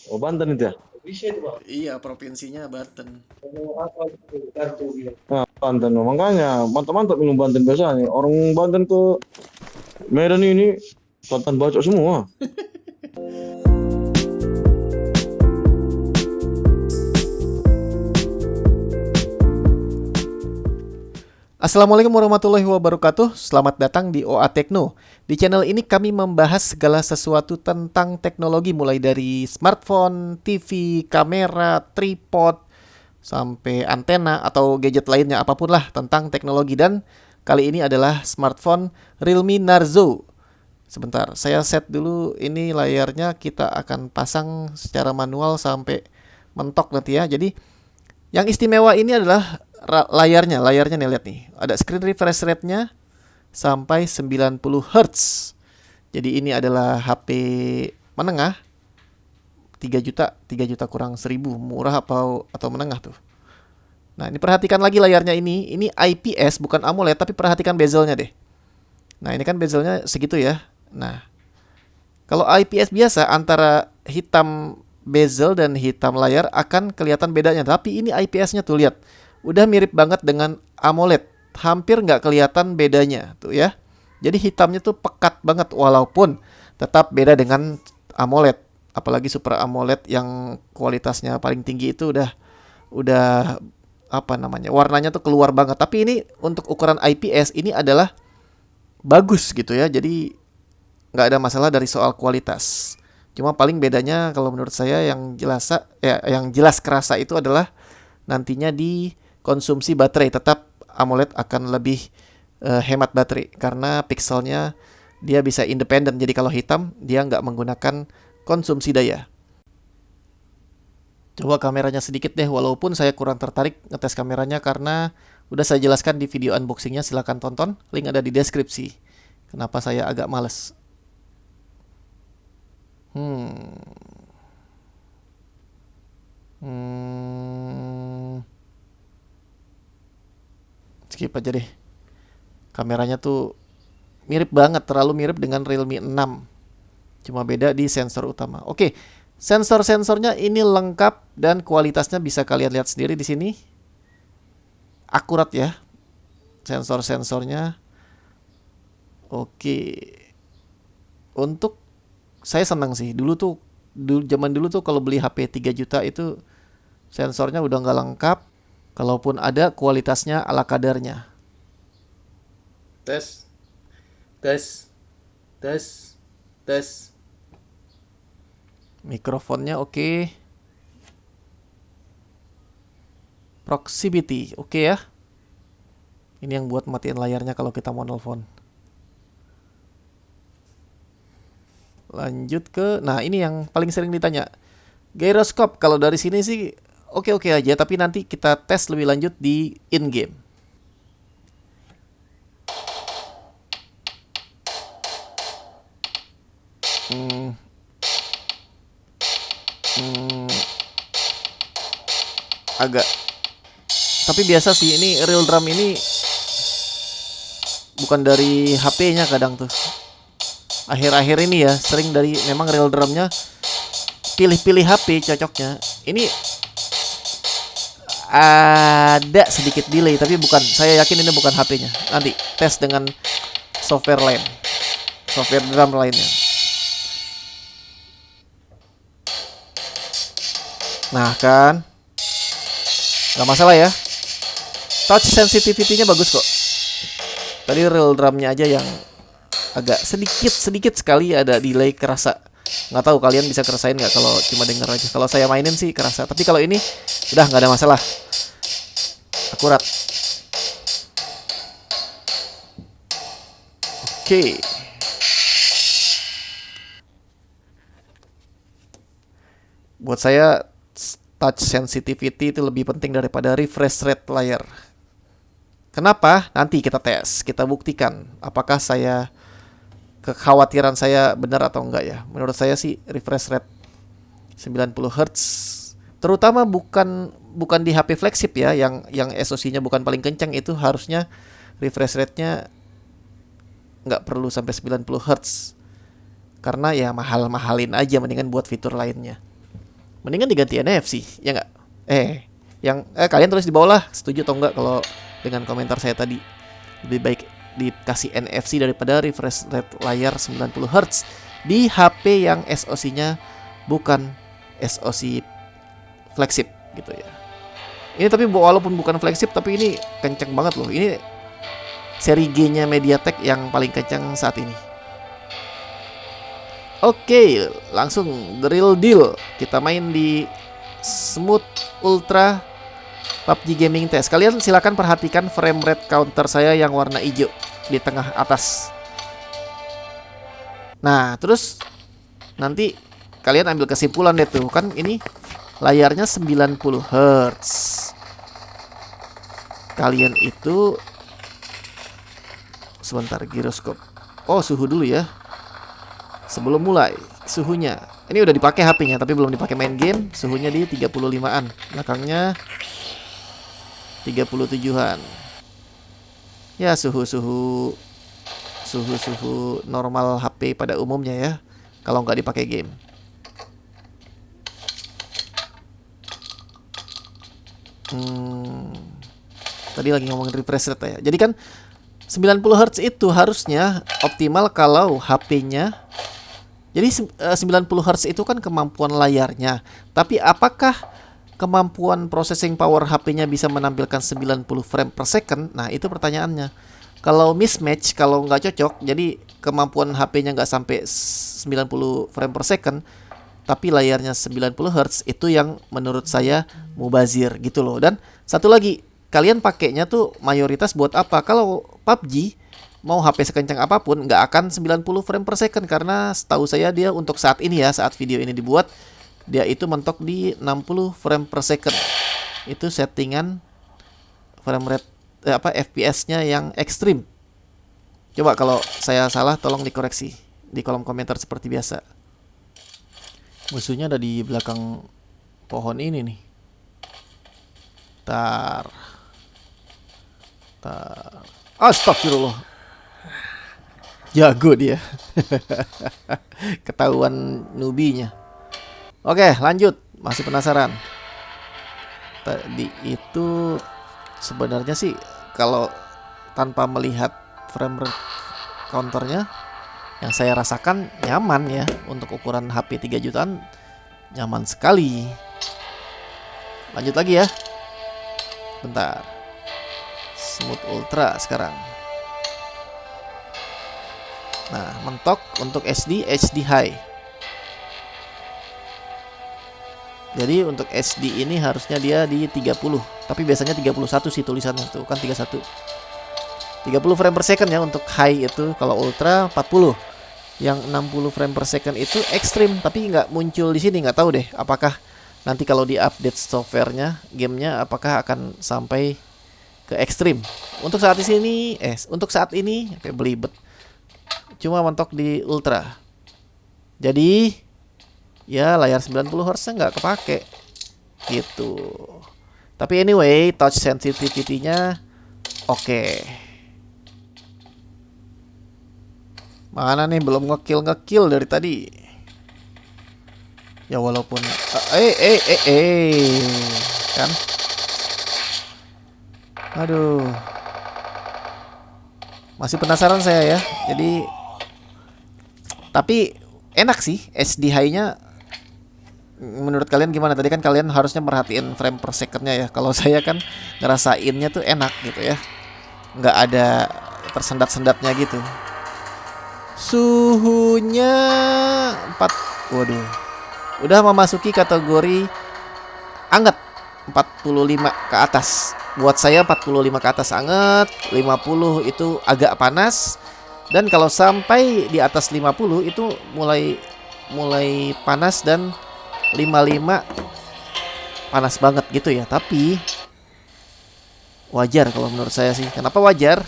Oh, Banten itu ya? Iya, provinsinya Banten. Nah, Banten. Makanya mantap-mantap minum Banten biasanya. Orang Banten ke Medan ini Banten bacok semua. Assalamualaikum warahmatullahi wabarakatuh. Selamat datang di OA Tekno. Di channel ini kami membahas segala sesuatu tentang teknologi mulai dari smartphone, TV, kamera, tripod, sampai antena atau gadget lainnya apapun lah tentang teknologi, dan kali ini adalah smartphone Realme Narzo. Sebentar, saya set dulu ini layarnya, kita akan pasang secara manual sampai mentok nanti ya. Jadi yang istimewa ini adalah layarnya nih, lihat nih. Ada screen refresh rate-nya sampai 90 Hz. Jadi ini adalah HP menengah, 3 kurang 1000, murah atau menengah tuh. Nah, ini perhatikan lagi layarnya ini IPS bukan AMOLED, tapi perhatikan bezelnya deh. Nah, ini kan bezelnya segitu ya. Nah, kalau IPS biasa antara hitam bezel dan hitam layar akan kelihatan bedanya. Tapi ini IPS-nya tuh lihat. Udah mirip banget dengan AMOLED. Hampir nggak kelihatan bedanya tuh ya. Jadi hitamnya tuh pekat banget walaupun tetap beda dengan AMOLED. Apalagi Super AMOLED yang kualitasnya paling tinggi itu udah apa namanya? Warnanya tuh keluar banget. Tapi ini untuk ukuran IPS ini adalah bagus gitu ya. Jadi nggak ada masalah dari soal kualitas. Cuma paling bedanya kalau menurut saya yang jelas kerasa itu adalah nantinya di konsumsi baterai. Tetap AMOLED akan lebih hemat baterai karena pixelnya dia bisa independen. Jadi kalau hitam dia nggak menggunakan konsumsi daya. Coba kameranya sedikit deh, walaupun saya kurang tertarik ngetes kameranya karena udah saya jelaskan di video unboxingnya, silahkan tonton, link ada di deskripsi. Kenapa saya agak males. Hmm. Hmm. Skip aja deh. Kameranya tuh mirip banget, terlalu mirip dengan Realme 6. Cuma beda di sensor utama. Oke, sensor-sensornya ini lengkap dan kualitasnya bisa kalian lihat sendiri di sini. Akurat ya sensor-sensornya. Oke. Untuk saya senang sih. Zaman dulu tuh kalau beli HP 3 juta itu sensornya udah nggak lengkap. Kalaupun ada, kualitasnya ala kadarnya. Tes, tes, tes, tes. Mikrofonnya oke. Proximity oke ya. Ini yang buat matiin layarnya kalau kita mau nelpon. Lanjut ke, nah ini yang paling sering ditanya. Gyroscope kalau dari sini sih oke-oke aja, tapi nanti kita tes lebih lanjut di in game. Hmm, hmm, agak. Tapi biasa sih ini real drum ini bukan dari HP-nya kadang tuh. Akhir-akhir ini ya sering dari memang real drumnya, pilih-pilih HP cocoknya. Ini ada sedikit delay tapi bukan, saya yakin ini bukan HP-nya. Nanti tes dengan software lain, software drum lainnya. Nah kan, nggak masalah ya. Touch sensitivity-nya bagus kok. Tadi real drumnya aja yang agak sedikit sekali ada delay kerasa. Nggak tahu kalian bisa kerasain nggak kalau cuma denger aja. Kalau saya mainin sih kerasa. Tapi kalau ini udah nggak ada masalah. Akurat. Oke. Buat saya touch sensitivity itu lebih penting daripada refresh rate layar. Kenapa? Nanti kita tes, kita buktikan apakah kekhawatiran saya benar atau enggak ya. Menurut saya sih refresh rate 90 Hz terutama bukan di HP flagship ya, yang SoC-nya bukan paling kencang, itu harusnya refresh rate-nya nggak perlu sampai 90 Hz karena ya mahal-mahalin aja, mendingan buat fitur lainnya. Mendingan diganti NFC, ya nggak? Kalian tulis di bawah lah, setuju atau enggak kalau dengan komentar saya tadi. Lebih baik dikasih NFC daripada refresh rate layar 90 Hz di HP yang SoC-nya bukan SoC flagship gitu ya. Ini tapi walaupun bukan flagship, tapi ini kenceng banget loh. Ini seri G-nya MediaTek yang paling kencang saat ini. Oke, langsung the real deal. Kita main di Smooth Ultra PUBG Gaming Test. Kalian silakan perhatikan frame rate counter saya yang warna hijau di tengah atas. Nah, terus nanti kalian ambil kesimpulan deh tuh. Kan ini layarnya 90 Hz. Kalian itu sebentar, giroskop. Oh, suhu dulu ya. Sebelum mulai, suhunya. Ini udah dipakai HP-nya tapi belum dipakai main game. Suhunya di 35-an. Belakangnya 37-an. Ya, suhu normal HP pada umumnya ya. Kalau nggak dipakai game. Tadi lagi ngomongin refresh rate ya. Jadi kan 90 Hz itu harusnya optimal kalau HP-nya. Jadi 90 Hz itu kan kemampuan layarnya. Tapi apakah kemampuan processing power HP-nya bisa menampilkan 90 frame per second? Nah, itu pertanyaannya. Kalau mismatch, kalau nggak cocok, jadi kemampuan HP-nya nggak sampai 90 frame per second, tapi layarnya 90 Hz, itu yang menurut saya mubazir gitu loh. Dan satu lagi, kalian pakainya tuh mayoritas buat apa? Kalau PUBG mau HP sekencang apapun nggak akan 90 frame per second, karena setahu saya dia untuk saat ini ya, saat video ini dibuat, dia itu mentok di 60 frame per second. Itu settingan frame rate FPS-nya yang ekstrim. Coba kalau saya salah tolong dikoreksi di kolom komentar seperti biasa. Musuhnya ada di belakang pohon ini nih. Tar. Astagfirullah. Jago dia. Ketahuan nubinya. Oke, lanjut. Masih penasaran. Tadi itu sebenarnya sih kalau tanpa melihat frame rate counternya, yang saya rasakan nyaman ya. Untuk ukuran HP 3 jutaan nyaman sekali. Lanjut lagi ya. Bentar. Smooth Ultra sekarang. Nah, mentok untuk HD High. Jadi untuk SD ini harusnya dia di 30, tapi biasanya 31 sih tulisannya tuh, kan 31. 30 frame per second ya untuk high itu. Kalau ultra 40. Yang 60 frame per second itu ekstrim, tapi nggak muncul di sini. Nggak tahu deh apakah nanti kalau di update softwarenya, gamenya apakah akan sampai ke ekstrim. Untuk saat ini kayak belibet. Cuma mentok di ultra. Jadi ya layar 90 Hz nggak kepake gitu. Tapi anyway, touch sensitivity-nya oke. Mana nih belum ngekill dari tadi. Ya walaupun kan. Aduh. Masih penasaran saya ya. Jadi tapi enak sih SD high-nya. Menurut kalian gimana? Tadi kan kalian harusnya merhatiin frame per second-nya ya. Kalau saya kan ngerasainnya tuh enak gitu ya. Nggak ada tersendat-sendatnya gitu. Suhunya 4. Waduh. Udah memasuki kategori anget, 45 ke atas. Buat saya 45 ke atas anget, 50 itu agak panas. Dan kalau sampai di atas 50 itu mulai panas, dan 55 panas banget gitu ya. Tapi wajar kalau menurut saya sih. Kenapa wajar?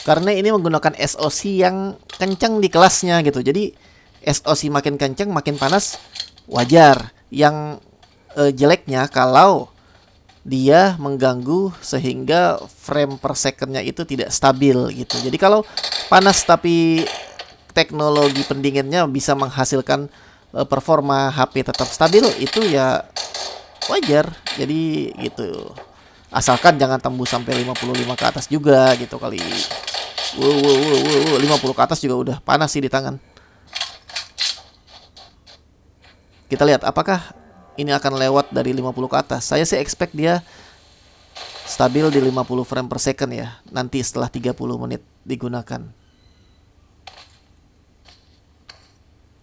Karena ini menggunakan SoC yang kencang di kelasnya gitu. Jadi SoC makin kencang makin panas, wajar. Yang jeleknya kalau dia mengganggu sehingga frame per secondnya itu tidak stabil gitu. Jadi kalau panas tapi teknologi pendinginnya bisa menghasilkan performa HP tetap stabil, itu ya wajar. Jadi gitu. Asalkan jangan tembus sampai 55 ke atas juga gitu kali. Wow, 50 ke atas juga udah panas sih di tangan. Kita lihat apakah ini akan lewat dari 50 ke atas. Saya sih expect dia stabil di 50 frame per second ya, nanti setelah 30 menit digunakan.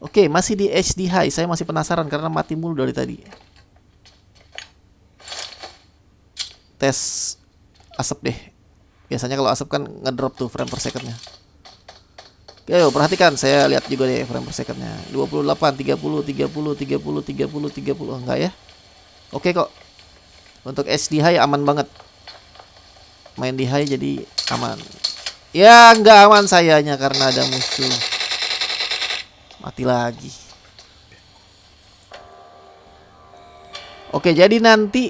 Oke, masih di HD high. Saya masih penasaran karena mati mulu dari tadi. Tes asap deh. Biasanya kalau asap kan ngedrop tuh frame per secondnya. Oke, yuk, perhatikan, saya lihat juga deh frame per secondnya. 28, 30, 30, 30, 30, 30. Enggak ya? Oke kok. Untuk HD high aman banget. Main di high jadi aman. Ya, enggak aman sayanya karena ada musuh. Mati lagi. Oke, jadi nanti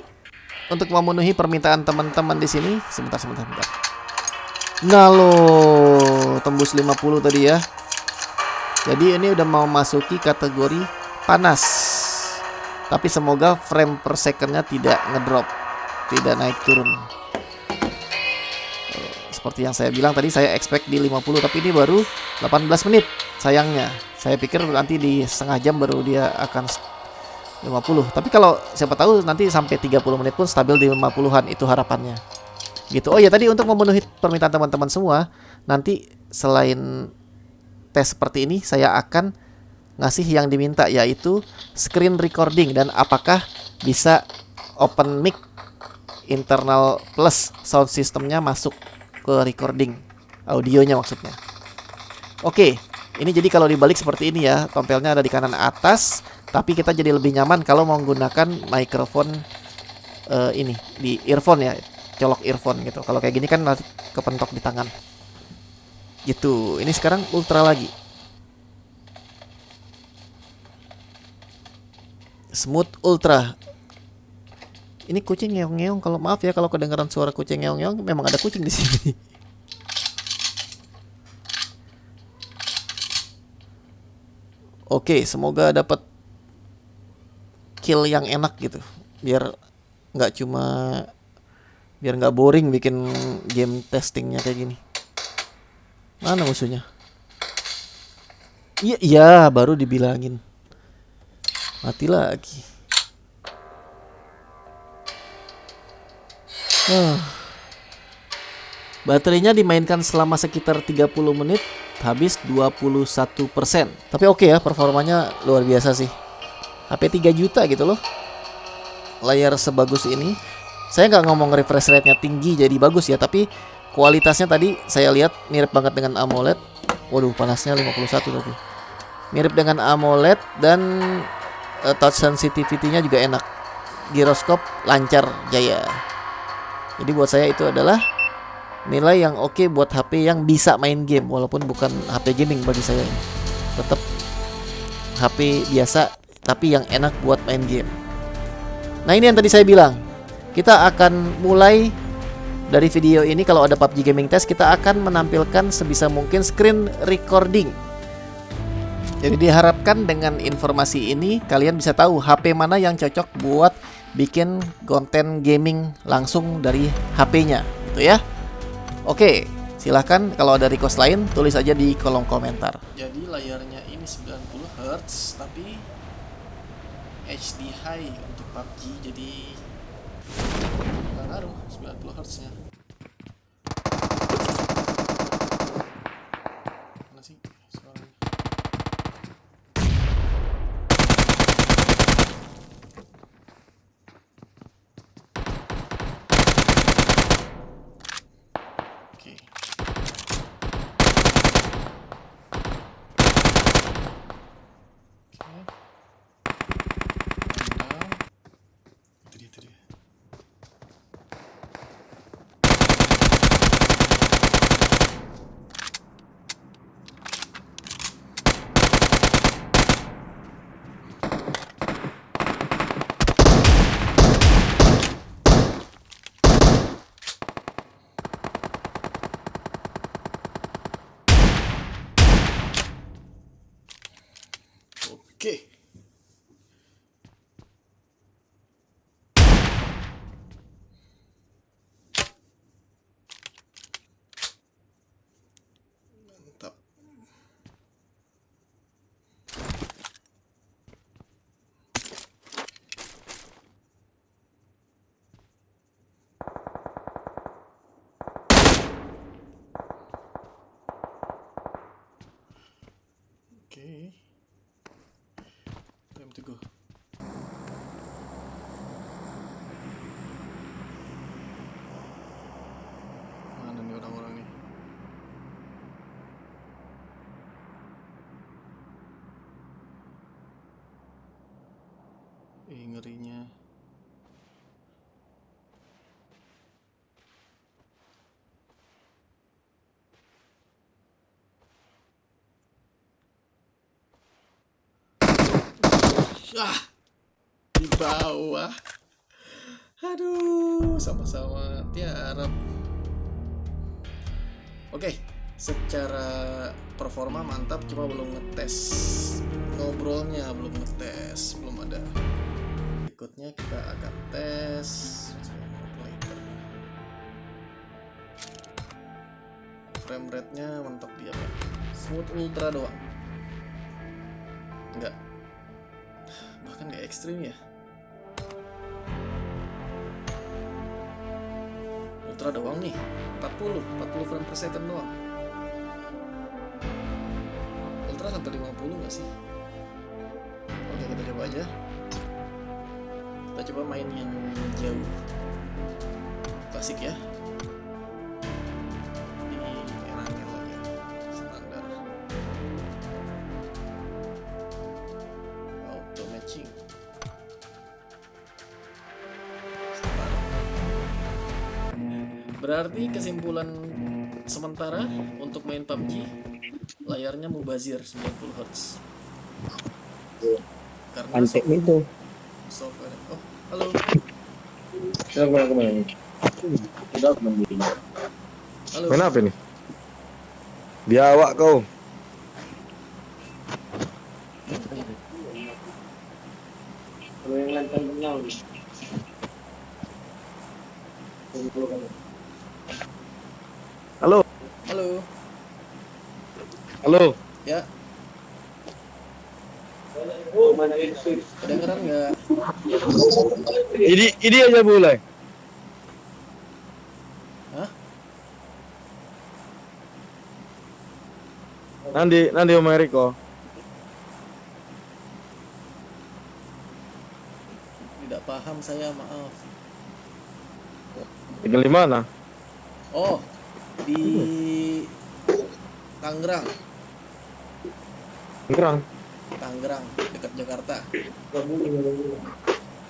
untuk memenuhi permintaan teman-teman di sini, sebentar. Nah lo, tembus 50 tadi ya. Jadi ini udah mau masuki kategori panas. Tapi semoga frame per secondnya tidak ngedrop, tidak naik turun. Seperti yang saya bilang tadi, saya expect di 50, tapi ini baru 18 menit. Sayangnya, saya pikir nanti di setengah jam baru dia akan 50. Tapi kalau siapa tahu nanti sampai 30 menit pun stabil di 50-an, itu harapannya. Gitu. Oh ya, tadi untuk memenuhi permintaan teman-teman semua, nanti selain tes seperti ini, saya akan ngasih yang diminta, yaitu screen recording dan apakah bisa open mic internal plus sound systemnya masuk ke recording audionya maksudnya. Oke, ini jadi kalau dibalik seperti ini ya, tompelnya ada di kanan atas, tapi kita jadi lebih nyaman kalau menggunakan microphone ini di earphone ya, colok earphone gitu. Kalau kayak gini kan kepentok di tangan. Gitu. Ini sekarang ultra lagi. Smooth ultra. Ini kucing ngeong-ngeong. Kalau maaf ya kalau kedengaran suara kucing ngeong-ngeong, memang ada kucing di sini. Oke, semoga dapat kill yang enak gitu. Biar nggak boring bikin game testingnya kayak gini. Mana musuhnya? Iya, baru dibilangin. Mati lagi. Baterainya dimainkan selama sekitar 30 menit, habis 21%. Tapi oke ya, performanya luar biasa sih. HP 3 juta gitu loh. Layar sebagus ini. Saya nggak ngomong refresh rate-nya tinggi jadi bagus ya, tapi kualitasnya tadi saya lihat mirip banget dengan AMOLED. Waduh, panasnya 51 tadi. Mirip dengan AMOLED dan touch sensitivity-nya juga enak. Giroskop lancar jaya. Jadi buat saya itu adalah nilai yang oke buat HP yang bisa main game, walaupun bukan HP gaming bagi saya. Tetap HP biasa tapi yang enak buat main game. Nah, ini yang tadi saya bilang. Kita akan mulai dari video ini, kalau ada PUBG Gaming Test, kita akan menampilkan sebisa mungkin screen recording. Jadi diharapkan dengan informasi ini kalian bisa tahu HP mana yang cocok buat bikin konten gaming langsung dari HP-nya, gitu ya. Oke, silahkan kalau ada request lain tulis aja di kolom komentar. Jadi layarnya ini 90 Hz tapi HD high untuk PUBG, jadi nggak ngaruh 90 Hz nya. Mana sih suaranya? Oke. Itu dia. Oke. Time to go. Mana nih orang-orang nih? Ngerinya. Di bawah. Aduh, sama-sama tiarap. Oke, secara performa mantap, cuma belum ngetes. Ngobrolnya belum ngetes, belum ada. Berikutnya kita akan tes frame rate-nya mentok di apa? Smooth ultra doang. Enggak. Bahkan nggak ekstrim ya. Ultra doang nih, 40 frame per second doang. Ultra sampai 50 nggak sih? Oke, kita coba aja. Kita coba main yang jauh, klasik ya. Di enaknya lah ya, standar. Auto matching. Berarti kesimpulan sementara untuk main PUBG, layarnya mubazir 90 Hz. Karena Antek itu. software. Oh, halo. Siapa kemana? Udah kemana? Halo. Main apa nih? Biawak kau. Kalau yang lantang kenal. Halo. Halo. Halo. Ya, Mana itu? kedengeran nggak? Ini aja boleh. Hah? Nanti Om Eriko. Tidak paham saya, maaf. Tinggal di mana? Oh, di Tangerang. Tangerang, dekat Jakarta.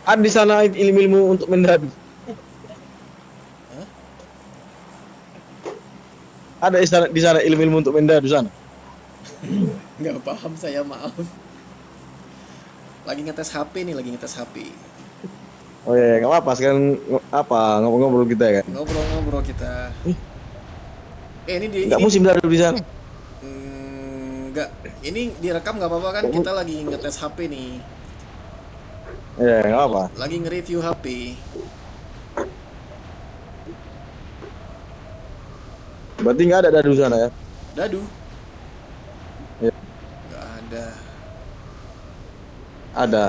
Ada di sana ilmu-ilmu untuk mendadu. Hah? Ada di sana ilmu-ilmu untuk mendadu sana. Nggak paham saya, maaf. Lagi ngetes HP nih, Oh iya, nggak apa-apa. Sekarang ngobrol-ngobrol kita ya kan. Ngobrol-ngobrol kita. Ini Nggak musim dadu di sana. Enggak. Ini direkam nggak apa-apa kan? Kita lagi ngetes HP nih. Iya, nggak apa. Lagi nge-review HP. Berarti nggak ada dadu sana ya? Dadu? Iya. Nggak ada. Ada.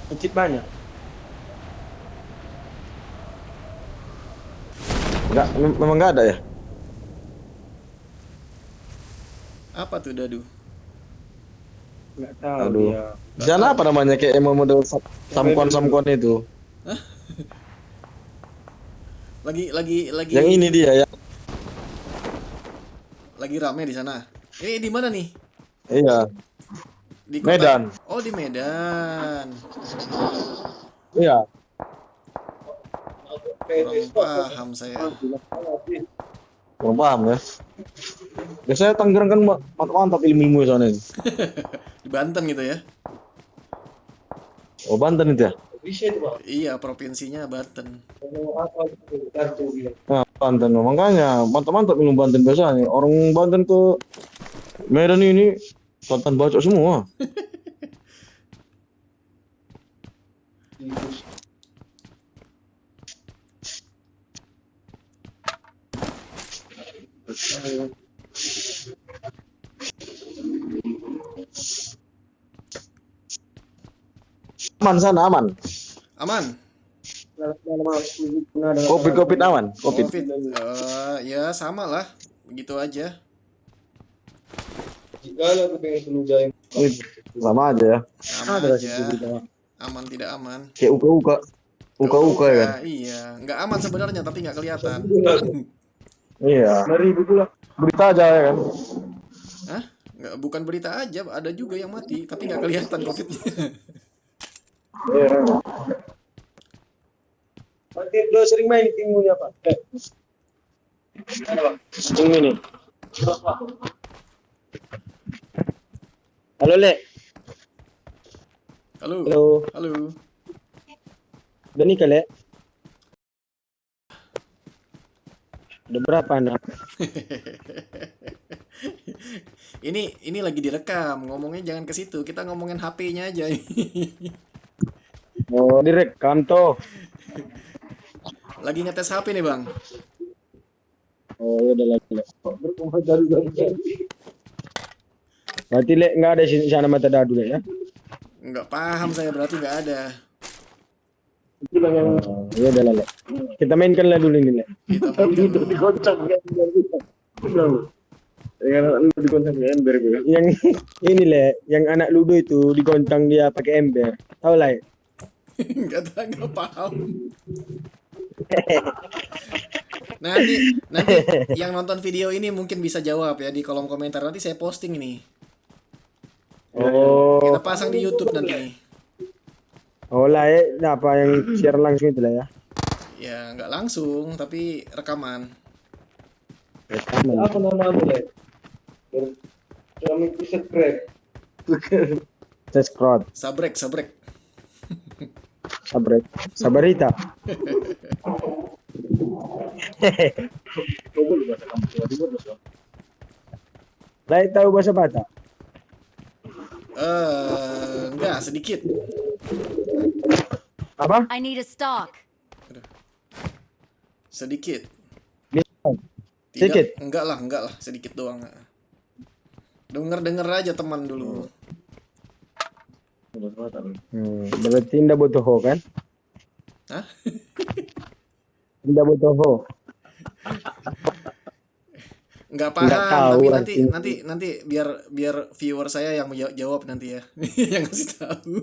Masjid banyak. Nggak, memang nggak ada ya? Apa tuh dadu? Enggak tahu Aduh. dia. Di sana apa namanya kayak model samkon itu? Lagi Yang ini dia ya. lagi rame di sana. Ini di mana nih? Iya. Di kota? Medan. Oh, di Medan. Iya. Kurang paham saya. Kurang paham ya. Biasanya Tangerang kan mantap ilmu-ilmu sana ini. Di Banten gitu ya? Oh, Banten itu ya? Bisa itu, Bang. Iya, provinsinya Banten. Apa itu? Kartu dia. Nah, Banten makanya mantap ilmu Banten biasanya. Orang Banten ke Medan ini Banten bacot semua. Aman sana, aman. Aman? Covid aman. Covid. Ya sama lah. Begitu aja. Kalau aku pengen jalan Sama aja ya. Sama Ada aja. di bawah. Aman tidak aman. Kayak uka-uka ya kan. Iya, nggak aman sebenarnya tapi nggak kelihatan. Iya. 5.000 pula. Berita aja ya kan. Hah? Nggak, bukan berita aja, ada juga yang mati tapi nggak kelihatan COVID-nya. Iya. Nanti lo sering main di timurnya Pak. Ini. Halo Le. Halo. Halo. Halo. Udah nikah Le? Udah berapa anak? Ini lagi direkam, ngomongnya jangan ke situ. Kita ngomongin HP-nya aja. Oh, direkam toh. Lagi ngetes HP nih, Bang. Oh, ya udah Le. Berarti Le nggak ada di sana mata dadu Le ya? Nggak paham saya, berarti nggak ada. Oh, ya udah Le. Kita mainkan lah dulu ini Le. Kita mainkan. Yang ini Le, yang anak Ludo itu digoncang dia pakai ember. Tahu lah ya? Nggak tahu, nggak paham. Nanti yang nonton video ini mungkin bisa jawab ya di kolom komentar. Nanti saya posting ini. Oh, Kita pasang di YouTube nanti. oh lah ya, nah, apa yang share langsung itu lah ya? Ya nggak langsung, tapi rekaman. Rekaman. Apa namamu Le? Kami subscribe. Subscribe, Sabrek. Sabarita. Lah tahu bahasa Batak? Enggak, sedikit. Apa? I need a stock. Sedikit. Sedikit? Enggak lah, sedikit doang. Denger aja teman dulu. Berarti tidak butuh ho kan? Hah? Tidak butuh ho. Nggak paham, Nggak tahu tapi artinya. nanti biar viewer saya yang jawab nanti ya. Yang ngasih tahu.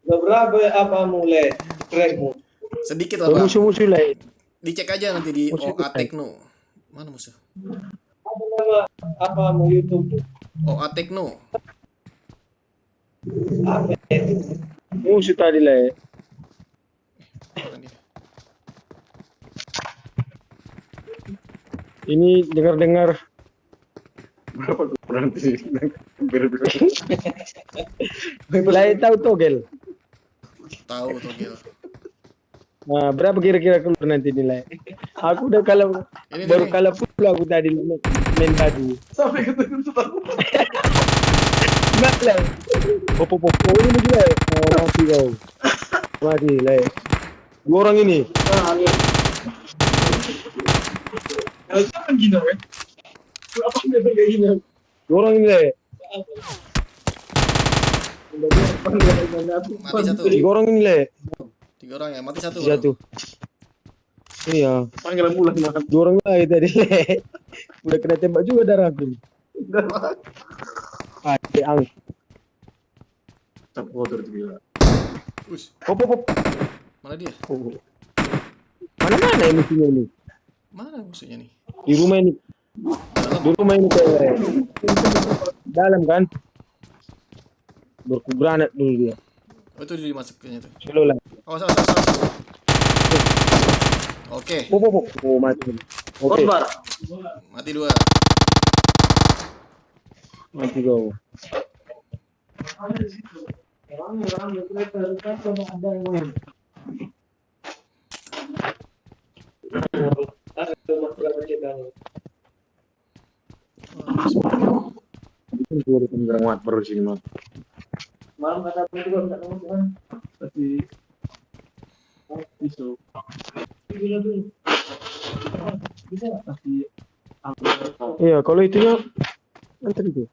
Udah berapa apamu Le? Subscribe-mu. Sedikit lah, Bang. Musuh-musuh lah. Dicek aja nanti di Musuh OA Tekno. Mana musuh? Apa nama apamu YouTube? OA Tekno. Apa itu? Musuh tadi lah. Mana dia? Ini dengar-dengar. Berapa tuh berhenti? Lah tahu togel. Tahu Togel. Nah, berapa kira-kira keluar nanti nilai? Aku udah kalah, Ini baru nih. kalah pula aku tadi main dadu. Sampai ketemu aku. Enggak lah. Popo ini juga. Oh, mati kau. Mati lah. Dua orang ini. Jangan gini weh. Apa dia kayak gini? Dua orang ini lah. Mati satu. Tiga orang ini lah. 3 orang ya, mati satu. Satu. Iya. Panggilan bulan makan. Dua orang lagi tadi. Udah kena tembak juga darahku. Ada ang. Cap kotor itu gila. Us, Pop. mana dia? Mana-mana ini musuhnya ini? Mana musuhnya nih? Di rumah ini. Di rumah ini cewek. Dalam kan? Berkubranat dulu dia. Oh, itu dimasukinnya tuh. Slow lah. Oh, salah. Oke, Pop. Oh, mati. Oke. mati 2. Mati kau. Enggak muat perut sini mah. Malam kata aku juga enggak tahu kan. Tapi isu. Gila dulu. Bisa enggak? Tapi Iya, kalau itunya nanti itu.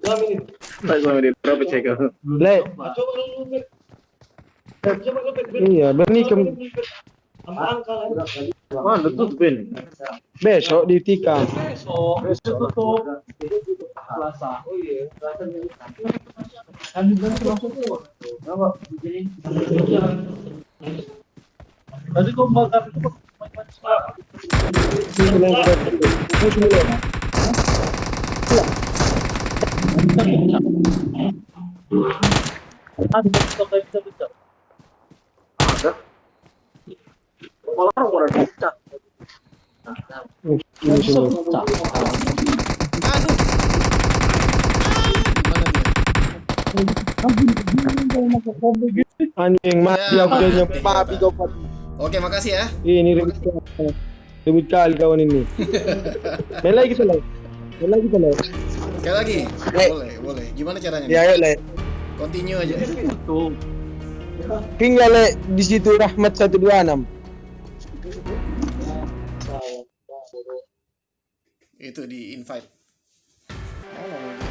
2 menit. baik sama dia berapa cek kau? Le, Coba lu Bet. Coba lu Bet. iya, bernikah Sama angka kan. Mana tutup ini? besok di tikam. Besok tutup. Selasa. Oh iya, Selasa nih. Kan juga langsung keluar. Kenapa? Jadi tadi kau bakar itu macam-macam sekarang. Ada betul kayak bisa. Ada. Malah orang bisa. Bisa bisa. Aduh. Anjing mati Ya, aku jadinya mati. babi kau Pak. Oke, makasih ya. Ini ribut kali kawan ini. Main lagi Soalnya. Main lagi Soalnya. Sekali lagi. Le. Boleh. Gimana caranya? Ya ayo le. Continue aja. Tinggal le di situ Rahmat 126. Itu di invite. Mana dia?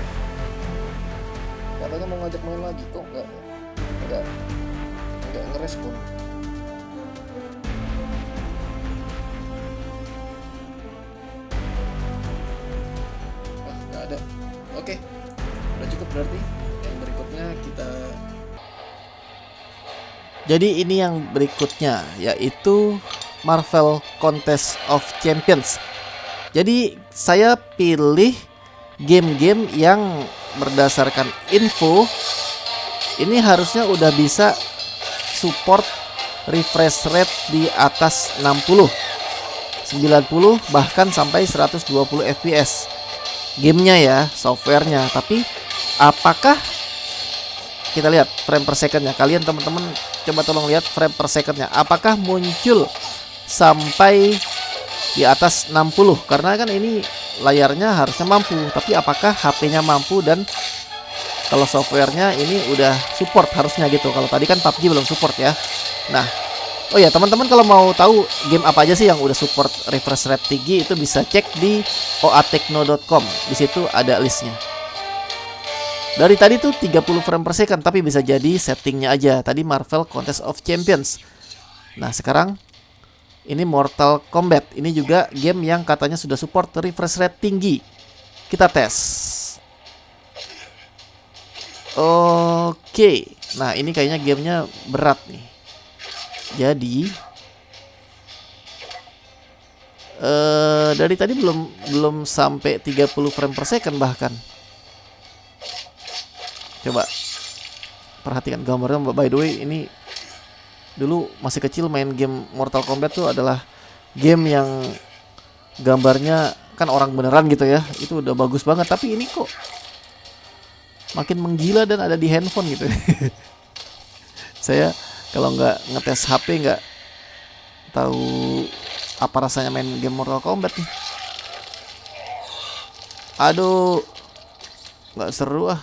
Katanya mau ngajak main lagi kok enggak ngerespon. Nggak ada. Oke. Udah cukup berarti. Yang berikutnya kita. Jadi ini yang berikutnya yaitu Marvel Contest of Champions. Jadi saya pilih game-game yang berdasarkan info. Ini harusnya udah bisa support refresh rate di atas 60, 90 bahkan sampai 120 fps. Gamenya ya, softwarenya. Tapi apakah kita lihat frame per secondnya? Kalian teman-teman coba tolong lihat frame per secondnya. Apakah muncul sampai di atas 60? Karena kan ini layarnya harusnya mampu, tapi apakah HP-nya mampu? Dan kalau softwarenya ini udah support harusnya gitu. Kalau tadi kan PUBG belum support ya. Nah, oh ya teman-teman, kalau mau tahu game apa aja sih yang udah support refresh rate tinggi, itu bisa cek di oatekno.com. Di situ ada listnya. Dari tadi tuh 30 frame per second, tapi bisa jadi settingnya aja. Tadi Marvel Contest of Champions. Nah, sekarang ini Mortal Kombat. Ini juga game yang katanya sudah support refresh rate tinggi. Kita tes. Oke. Nah, ini kayaknya gamenya berat nih. Jadi dari tadi belum sampai 30 frame per second bahkan. Coba perhatikan gambarnya. By the way, ini dulu masih kecil main game Mortal Kombat tuh adalah game yang gambarnya kan orang beneran gitu ya. Itu udah bagus banget, tapi ini kok makin menggila dan ada di handphone gitu. Saya kalau nggak ngetes HP nggak tahu apa rasanya main game Mortal Kombat nih. Aduh, nggak seru ah.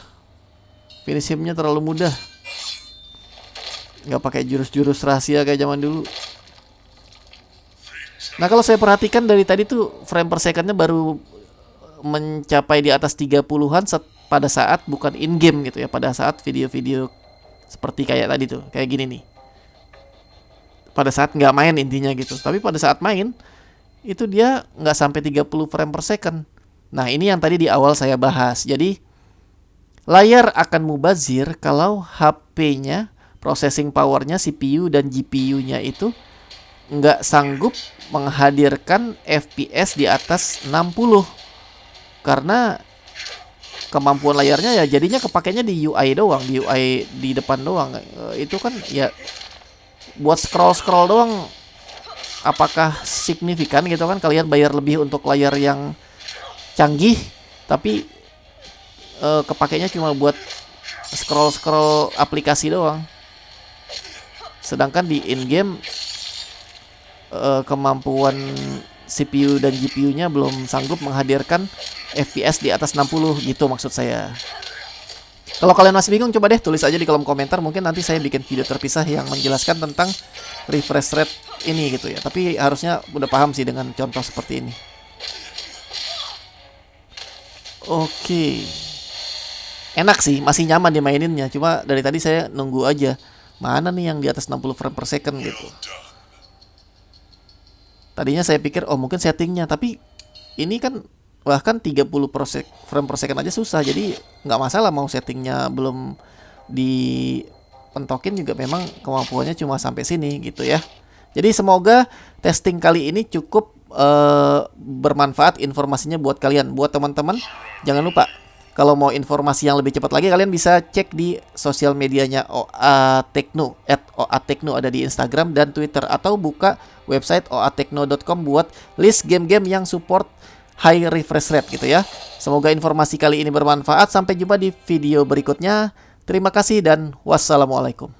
Finishingnya terlalu mudah. Nggak pakai jurus-jurus rahasia kayak zaman dulu. Nah, kalau saya perhatikan dari tadi tuh frame per secondnya baru mencapai di atas 30-an pada saat bukan in game gitu ya, pada saat video-video seperti kayak tadi tuh, kayak gini nih. Pada saat nggak main intinya gitu. Tapi pada saat main itu dia nggak sampai 30 frame per second. Nah, ini yang tadi di awal saya bahas. Jadi layar akan mubazir kalau HP-nya, processing powernya, CPU dan GPU-nya itu nggak sanggup menghadirkan FPS di atas 60. Karena kemampuan layarnya ya jadinya kepakainya di UI doang, di UI di depan doang. Itu kan ya buat scroll doang. Apakah signifikan gitu kan kalian bayar lebih untuk layar yang canggih tapi kepakainya cuma buat scroll aplikasi doang. Sedangkan di in-game kemampuan CPU dan GPU-nya belum sanggup menghadirkan FPS di atas 60 gitu maksud saya. Kalau kalian masih bingung, coba deh tulis aja di kolom komentar. Mungkin nanti saya bikin video terpisah yang menjelaskan tentang refresh rate ini gitu ya. Tapi harusnya udah paham sih dengan contoh seperti ini. Oke. Enak sih, masih nyaman dimaininnya. Cuma dari tadi saya nunggu aja mana nih yang di atas 60 frame per second gitu. Tadinya saya pikir oh mungkin settingnya, tapi ini kan bahkan 30 frame per second aja susah. Jadi nggak masalah mau settingnya belum dipentokin juga, memang kemampuannya cuma sampai sini gitu ya. Jadi semoga testing kali ini cukup bermanfaat informasinya buat kalian. Buat teman-teman, jangan lupa kalau mau informasi yang lebih cepat lagi, kalian bisa cek di sosial medianya OA Tekno, @OA Tekno ada di Instagram dan Twitter, atau buka website oatekno.com buat list game-game yang support high refresh rate gitu ya. Semoga informasi kali ini bermanfaat. Sampai jumpa di video berikutnya. Terima kasih dan wassalamualaikum.